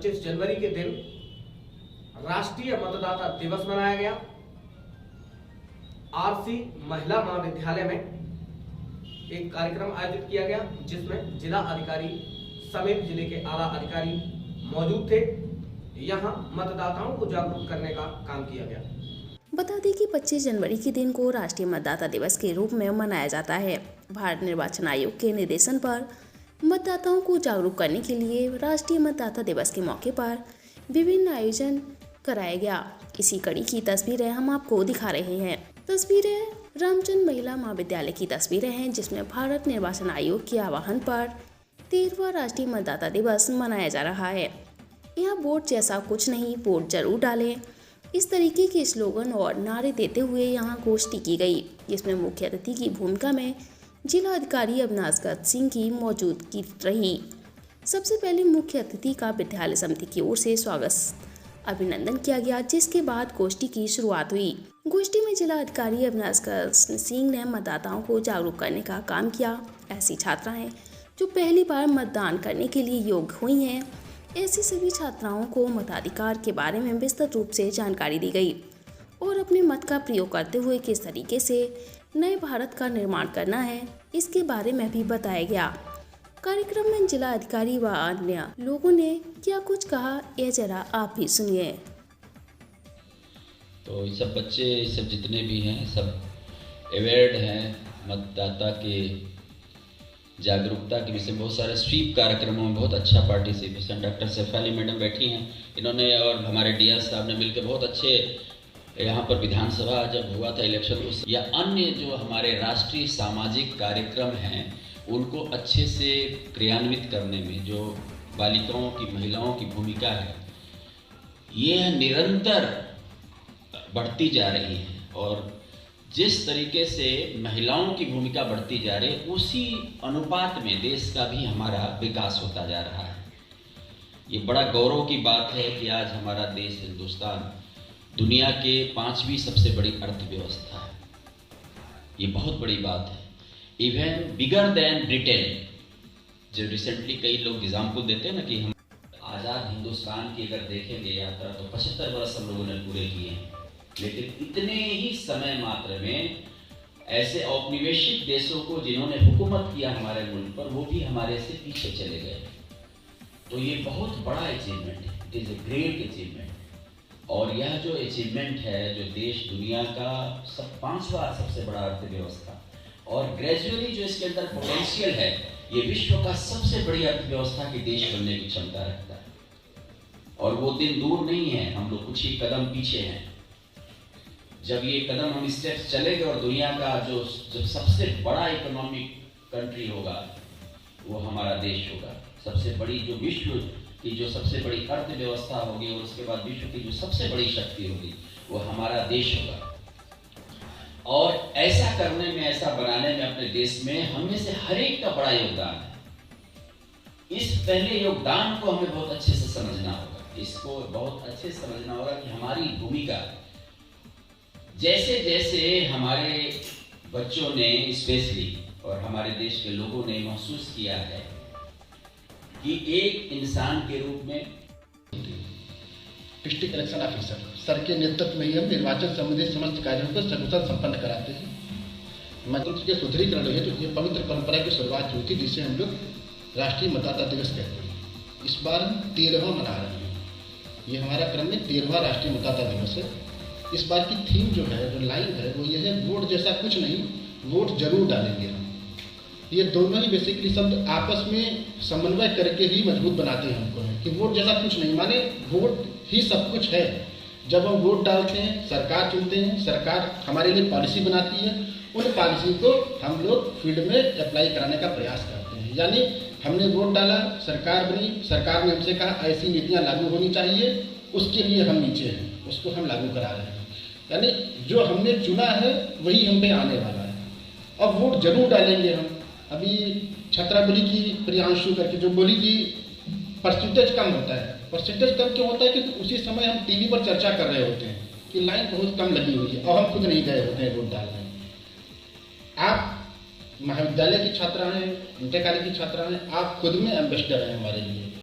25 जनवरी के दिन राष्ट्रीय मतदाता दिवस मनाया गया। आरसी महिला महाविद्यालय में एक कार्यक्रम आयोजित किया गया, जिसमें जिला अधिकारी समेत जिले के आला अधिकारी मौजूद थे। यहां मतदाताओं को जागरूक करने का काम किया गया। बता दें कि 25 जनवरी के दिन को राष्ट्रीय मतदाता दिवस के रूप में मनाया जाता है। भारत निर्वाचन आयोग के निर्देशन पर मतदाताओं को जागरूक करने के लिए राष्ट्रीय मतदाता दिवस के मौके पर विभिन्न आयोजन कराया गया। इसी कड़ी की तस्वीरें हम आपको दिखा रहे हैं। तस्वीरें रामचंद्र महिला महाविद्यालय की तस्वीरें हैं, जिसमें भारत निर्वाचन आयोग के आह्वान पर 13वां राष्ट्रीय मतदाता दिवस मनाया जा रहा है। यहाँ वोट जैसा कुछ नहीं, वोट जरूर डालें, इस तरीके के स्लोगन और नारे देते हुए यहाँ गोष्ठी की गई, जिसमें मुख्य अतिथि की भूमिका में जिला अधिकारी अविनाश गत सिंह की मौजूदगी रही। सबसे पहले मुख्य अतिथि का विद्यालय समिति की ओर से स्वागत अभिनंदन किया गया, जिसके बाद गोष्ठी की शुरुआत हुई। गोष्ठी में जिला अधिकारी अविनाश गत सिंह ने मतदाताओं को जागरूक करने का काम किया। ऐसी छात्राएं जो पहली बार मतदान करने के लिए योग्य हुई हैं, ऐसी सभी छात्राओं को मताधिकार के बारे में विस्तृत रूप से जानकारी दी गई और अपने मत का प्रयोग करते हुए किस तरीके से नए भारत का निर्माण करना है, इसके बारे में भी बताया गया। कार्यक्रम में जिला अधिकारी व अन्य लोगों ने क्या कुछ कहा, ये जरा आप भी सुनिए। तो ये सब बच्चे, ये सब जितने भी हैं, सब अवेयर्ड हैं मतदाता के जागरूकता के विषय में। बहुत सारे स्वीप कार्यक्रमों में बहुत अच्छा participation, doctor Saif Ali madam बैठी हैं, इन्होंने और हमारे डीआर साहब ने मिलकर बहुत अच्छे, यहाँ पर विधानसभा जब हुआ था इलेक्शन, या अन्य जो हमारे राष्ट्रीय सामाजिक कार्यक्रम हैं उनको अच्छे से क्रियान्वित करने में जो बालिकाओं की, महिलाओं की भूमिका है, ये निरंतर बढ़ती जा रही है। और जिस तरीके से महिलाओं की भूमिका बढ़ती जा रही है, उसी अनुपात में देश का भी हमारा विकास होता जा रहा है। ये बड़ा गौरव की बात है कि आज हमारा देश हिंदुस्तान दुनिया के 5वीं सबसे बड़ी अर्थव्यवस्था है। ये बहुत बड़ी बात है, इवन बिगर देन ब्रिटेन। जो रिसेंटली कई लोग एग्जाम्पल देते हैं ना कि हम आज़ाद हिंदुस्तान की अगर देखेंगे यात्रा, तो 75 वर्ष हम लोगों ने पूरे किए हैं, लेकिन इतने ही समय मात्र में ऐसे औपनिवेशिक देशों को जिन्होंने हुकूमत किया हमारे मुल्क पर, वो भी हमारे से पीछे चले गए। तो ये बहुत बड़ा अचीवमेंट है, it is a great achievement. और यह जो अचीवमेंट है, जो देश दुनिया का 5वां सबसे बड़ा अर्थव्यवस्था, और ग्रेजुअली जो इसके अंदर पोटेंशियल है, ये विश्व का सबसे बड़ी अर्थव्यवस्था के देश बनने की क्षमता रखता है। और वो दिन दूर नहीं है, हम लोग कुछ ही कदम पीछे हैं। जब ये कदम हम स्टेप्स चलेंगे और दुनिया का जो सबसे बड़ा इकोनॉमिक कंट्री होगा, वो हमारा देश होगा। सबसे बड़ी जो विश्व की जो सबसे बड़ी अर्थव्यवस्था होगी, और उसके बाद विश्व की जो सबसे बड़ी शक्ति होगी, वो हमारा देश होगा। और ऐसा करने में, ऐसा बनाने में अपने देश में हम में से हर एक का बड़ा योगदान है। इस पहले योगदान को हमें बहुत अच्छे से समझना होगा। इसको बहुत अच्छे से समझना होगा कि हमारी भूमिका, जैसे जैसे हमारे बच्चों ने स्पेशली और हमारे देश के लोगों ने महसूस किया है कि एक इंसान के रूप में डिस्ट्रिक्ट इलेक्शन ऑफिसर सर के नेतृत्व में ही हम निर्वाचन संबंधी समस्त कार्यों को सकुशल संपन्न कराते हैं। मतदाता के सुदृढ़ीकरण है, तो ये पवित्र परंपरा की शुरुआत हुई थी, जिसे हम लोग राष्ट्रीय मतदाता दिवस कहते हैं। इस बार हम 13वां मना रहे हैं। ये हमारा क्रम में 13वां राष्ट्रीय मतदाता दिवस है। इस बार की थीम जो है, जो लाइन है, वो ये है, वोट जैसा कुछ नहीं, वोट जरूर डालेंगे हम। ये दोनों ही बेसिकली शब्द आपस में समन्वय करके ही मजबूत बनाते हैं हमको, है कि वोट जैसा कुछ नहीं माने वोट ही सब कुछ है। जब हम वोट डालते हैं, सरकार चुनते हैं, सरकार हमारे लिए पॉलिसी बनाती है, उन पॉलिसी को हम लोग फील्ड में अप्लाई कराने का प्रयास करते हैं। यानी हमने वोट डाला, सरकार बनी, सरकार ने हमसे कहा ऐसी नीतियाँ लागू होनी चाहिए, उसके लिए हम नीचे हैं, उसको हम लागू करा रहे हैं। यानी जो हमने चुना है वही हम पे आने वाला है। अब वोट जरूर डालेंगे हम। अभी छत्रा बोली की प्रियांशु करके जो बोली कि परसेंटेज कम होता है, परसेंटेज कम क्यों होता है? क्योंकि उसी समय हम टीवी पर चर्चा कर रहे होते हैं कि लाइन बहुत कम लगी हुई है और हम खुद नहीं गए होते हैं वोट डालने। आप महाविद्यालय की छात्रा हैं, इंटर कॉलेज की छात्रा हैं, आप खुद में एम्बेसडर हैं हमारे लिए।